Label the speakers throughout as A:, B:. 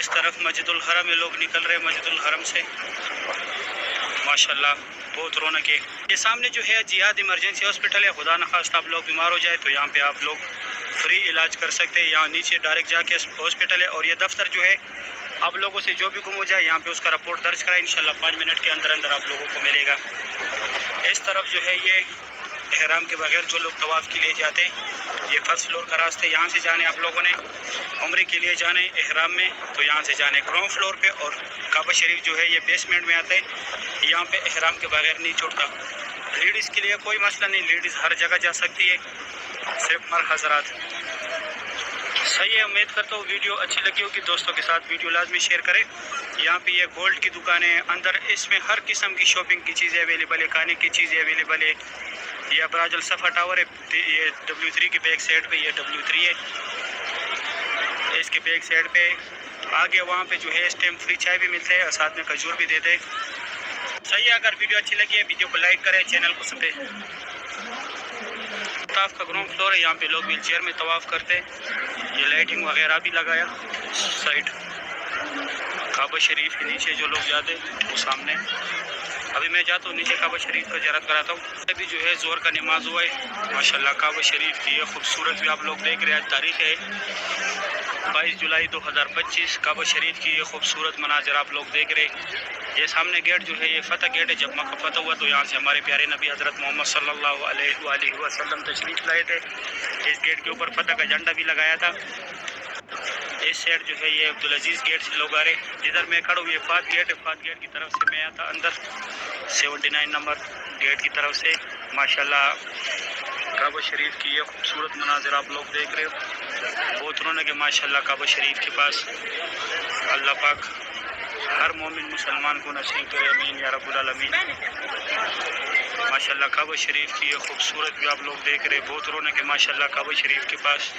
A: اس طرف مسجد الحرم میں لوگ نکل رہے ہیں مسجد الحرم سے ماشاءاللہ بہت رونق ہے. یہ سامنے جو ہے جہاد ایمرجنسی ہاسپٹل ہے. خدا نخواستہ آپ لوگ بیمار ہو جائے تو یہاں پہ آپ لوگ فری علاج کر سکتے ہیں. یہاں نیچے ڈائریکٹ جا کے ہاسپٹل ہے. اور یہ دفتر جو ہے آپ لوگوں سے جو بھی گم ہو جائے یہاں پہ اس کا رپورٹ درج کرائے. انشاءاللہ 5 منٹ کے اندر اندر آپ لوگوں کو ملے گا. اس طرف جو ہے یہ احرام کے بغیر جو لوگ طواف کے لیے جاتے ہیں یہ فرسٹ فلور کا راستہ ہے. یہاں سے جانے آپ لوگوں نے عمرے کے لیے جانے احرام میں تو یہاں سے جانے گراؤنڈ فلور پہ. اور کعبہ شریف جو ہے یہ بیسمنٹ میں آتا ہے. یہاں پہ احرام کے بغیر نہیں چھوڑتا. لیڈیز کے لیے کوئی مسئلہ نہیں, لیڈیز ہر جگہ جا سکتی ہے, صرف مرد حضرات. صحیح ہے, امید کرتا ہوں ویڈیو اچھی لگی ہوگی. دوستوں کے ساتھ ویڈیو لازمی شیئر کریں. یہاں پہ یہ گولڈ کی دکان ہے اندر, اس میں ہر قسم کی شاپنگ کی چیزیں اویلیبل ہے, کھانے کی چیزیں اویلیبل ہے. یہ ابراج الصفا ٹاور ہے, یہ W3 کے بیک سائڈ پہ, یہ W3 ہے. اس کے بیک سائڈ پہ آگے وہاں پہ جو ہے اس ٹائم فری چائے بھی ملتے ہیں اور ساتھ میں کھجور بھی دیتے ہیں. صحیح ہے, اگر ویڈیو اچھی لگی ہے ویڈیو کو لائک کریں, چینل کو سبسکرائب. طواف کا گراؤنڈ فلور ہے, یہاں پہ لوگ ویل چیئر میں طواف کرتے ہیں. یہ لائٹنگ وغیرہ بھی لگایا سائڈ. کعبہ شریف کے نیچے جو لوگ جاتے وہ سامنے. ابھی میں جاتا ہوں نیچے کعبہ شریف کا زیارت کراتا ہوں. ابھی جو ہے زور کا نماز ہوا ہے ماشاءاللہ. کعبہ شریف کی یہ خوبصورت بھی آپ لوگ دیکھ رہے ہیں. آج تاریخ ہے 22 جولائی 2025. کعبہ شریف کی یہ خوبصورت مناظر آپ لوگ دیکھ رہے ہیں. یہ سامنے گیٹ جو ہے یہ فتح گیٹ ہے. جب مکہ فتح ہوا تو یہاں سے ہمارے پیارے نبی حضرت محمد صلی اللہ علیہ وآلہ وسلم تشریف لائے تھے. اس گیٹ کے اوپر فتح کا جھنڈا بھی لگایا تھا. اس سائڈ جو ہے یہ عبدالعزیز گیٹ سے لوگ آ رہے. جدھر میں کھڑا ہوں یہ فات گیٹ ہے. فات گیٹ کی طرف سے میں آتا اندر 79 نمبر گیٹ کی طرف سے. ماشاءاللہ کعبہ شریف کی یہ خوبصورت مناظر آپ لوگ دیکھ رہے ہو. بہت رونق ہے ماشاءاللہ کعبہ شریف کے پاس. اللہ پاک ہر مومن مسلمان کو نصیب کرے, امین یا رب العالمین. ماشاءاللہ کعبہ شریف کی یہ خوبصورت بھی آپ لوگ دیکھ رہے. بہت رونق ہے ماشاءاللہ کعبہ شریف کے پاس.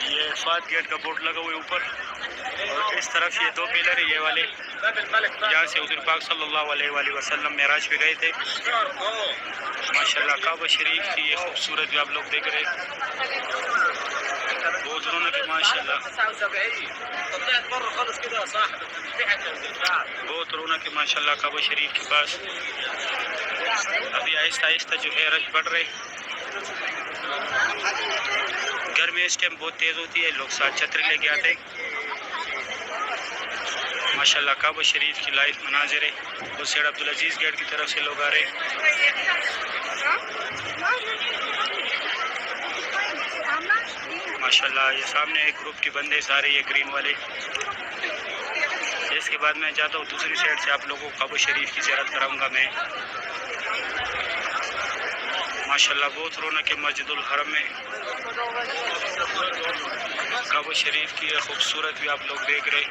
A: یہ فات گیٹ کا بورڈ لگا ہوا ہے اوپر. اور اس طرف یہ 2 پیلر ہے یہ والے, جہاں سے حضور پاک صلی اللہ علیہ وآلہ وسلم معراج پہ گئے تھے. ماشاءاللہ کعبہ شریف کی یہ خوبصورت بھی آپ لوگ دیکھ رہے. بہت رونق ہے ماشاءاللہ. بہت رونق ہے ماشاءاللہ کعبہ شریف کے پاس. ابھی آہستہ آہستہ جو ہے رش بڑھ رہے. گرمی اس ٹائم بہت تیز ہوتی ہے, لوگ ساتھ چھتری لے کے آتے. ماشاءاللہ کعبہ شریف کی لائف مناظر ہے. اس سائڈ عبدالعزیز گیٹ کی طرف سے لوگ آ رہے. ماشاءاللہ یہ سامنے ایک گروپ کے بندے سارے یہ گرین والے. اس کے بعد میں جاتا ہوں دوسری سائڈ سے آپ لوگوں کو کعبہ شریف کی زیارت کراؤں گا میں. ماشاءاللہ بہت رونق ہے مسجد الحرم میں. کعبہ شریف کی یہ خوبصورت بھی آپ لوگ دیکھ رہے.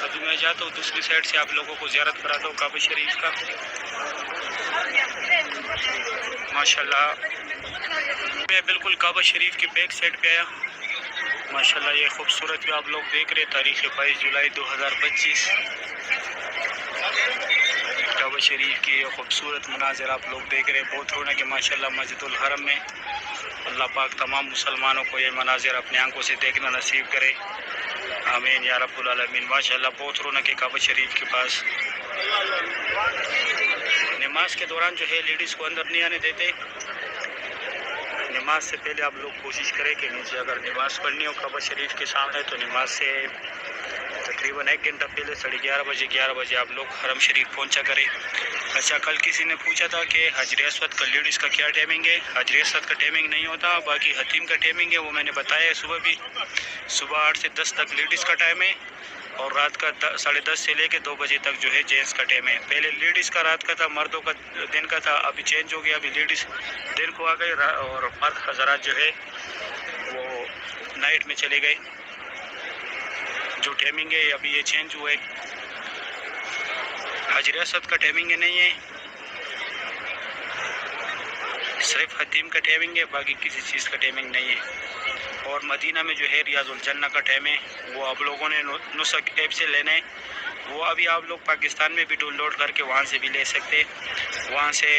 A: ابھی میں جاتا ہوں دوسری سائڈ سے آپ لوگوں کو زیارت کراتا ہوں کعبہ شریف کا. ماشاءاللہ میں بالکل کعبہ شریف کی بیک سائڈ پہ آیا. ماشاءاللہ یہ خوبصورت بھی آپ لوگ دیکھ رہے. تاریخ 22 جولائی 2025. کعبہ شریف کی یہ خوبصورت مناظر آپ لوگ دیکھ رہے. بہت رونق ہے ماشاءاللہ مسجد الحرم میں. اللہ پاک تمام مسلمانوں کو یہ مناظر اپنے آنکھوں سے دیکھنا نصیب کرے, آمین یا رب العالمین. ماشاءاللہ بہت رونق ہے کعبہ شریف کے پاس. نماز کے دوران جو ہے لیڈیز کو اندر نہیں آنے دیتے. نماز سے پہلے آپ لوگ کوشش کریں کہ نیچے اگر نماز پڑھنی ہو کعبہ شریف کے سامنے تو نماز سے تقریباً 1 گھنٹہ پہلے 11:30 بجے آپ لوگ حرم شریف پہنچا کریں. اچھا, کل کسی نے پوچھا تھا کہ حجر اسود کا لیڈیز کا کیا ٹائمنگ ہے. حجر اسود کا ٹائمنگ نہیں ہوتا, باقی حتیم کا ٹائمنگ ہے وہ میں نے بتایا ہے. صبح بھی صبح 8 سے 10 تک لیڈیز کا ٹائم ہے اور رات کا 10:30 سے لے کے 2 بجے تک جو ہے جینٹس کا ٹائم ہے. پہلے لیڈیز کا رات کا تھا, مردوں کا دن کا تھا, ابھی چینج ہو گیا. ابھی لیڈیز دن کو آ گئی اور مرد حضرات جو ہے وہ نائٹ میں چلے گئے. جو ٹائمنگ ہے ابھی یہ چینج ہوا ہے. حجر اسود کا ٹائمنگ نہیں ہے, صرف حتیم کا ٹائمنگ ہے, باقی کسی چیز کا ٹائمنگ نہیں ہے. اور مدینہ میں جو ہے ریاض الجنہ کا ٹائم ہے وہ آپ لوگوں نے نسک ایپ سے لینا ہے. وہ ابھی آپ لوگ پاکستان میں بھی ڈاؤن لوڈ کر کے وہاں سے بھی لے سکتے. وہاں سے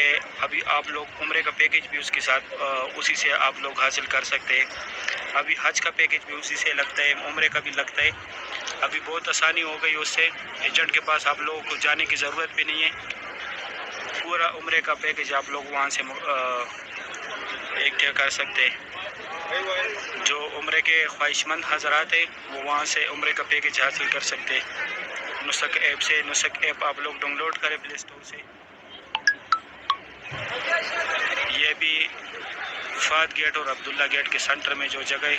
A: ابھی آپ لوگ عمرے کا پیکج بھی اس کے ساتھ اسی سے آپ لوگ حاصل کر سکتے. ابھی حج کا پیکج بھی اسی سے لگتا ہے, عمرے کا بھی لگتا ہے. ابھی بہت آسانی ہو گئی اس سے, ایجنٹ کے پاس آپ لوگوں کو جانے کی ضرورت بھی نہیں ہے. پورا عمرے کا پیکج آپ لوگ وہاں سے ایک کیا کر سکتے ہیں. جو عمرے کے خواہش مند حضرات ہیں وہ وہاں سے عمرے کا پیکج حاصل کر سکتے ہیں. نسک ایپ سے, نسک ایپ آپ لوگ ڈاؤن لوڈ کریں پلے اسٹور سے. یہ بھی فہد گیٹ اور عبداللہ گیٹ کے سینٹر میں جو جگہ ہے,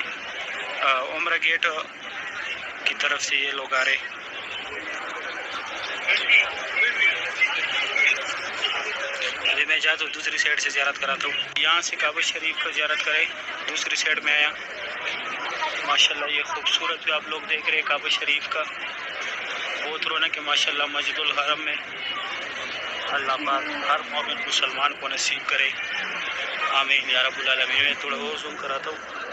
A: عمرہ گیٹ کی طرف سے یہ لوگ آ رہے. ابھی میں جاتا ہوں دوسری سائڈ سے زیارت کراتا ہوں. یہاں سے کعبہ شریف کا زیارت کرے, دوسری سائڈ میں آیا. ماشاءاللہ یہ خوبصورت بھی آپ لوگ دیکھ رہے ہیں کعبہ شریف کا, بہت رونق ہے ماشاءاللہ مسجد الحرم میں. اللہ پاک ہر مومن مسلمان کو نصیب کرے, آمین یا رب العالمین. میں تھوڑا اور زوم کراتا ہوں.